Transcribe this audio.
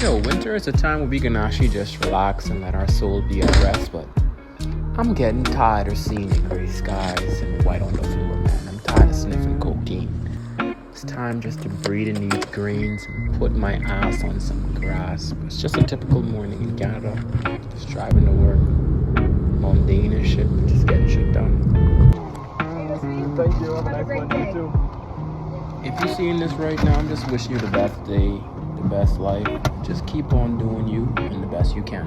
Winter is a time where we can actually just relax and let our soul be at rest, but I'm getting tired of seeing the gray skies and white on the floor, man. I'm tired of sniffing cocaine. It's time just to breathe in these greens and put my ass on some grass. It's just a typical morning in Canada. Just driving to work. Mundane and shit, but just getting shit done. Thank you. Have a nice one. You too. If you're seeing this right now, I'm just wishing you the best day, the best life. Just keep on doing you and the best you can.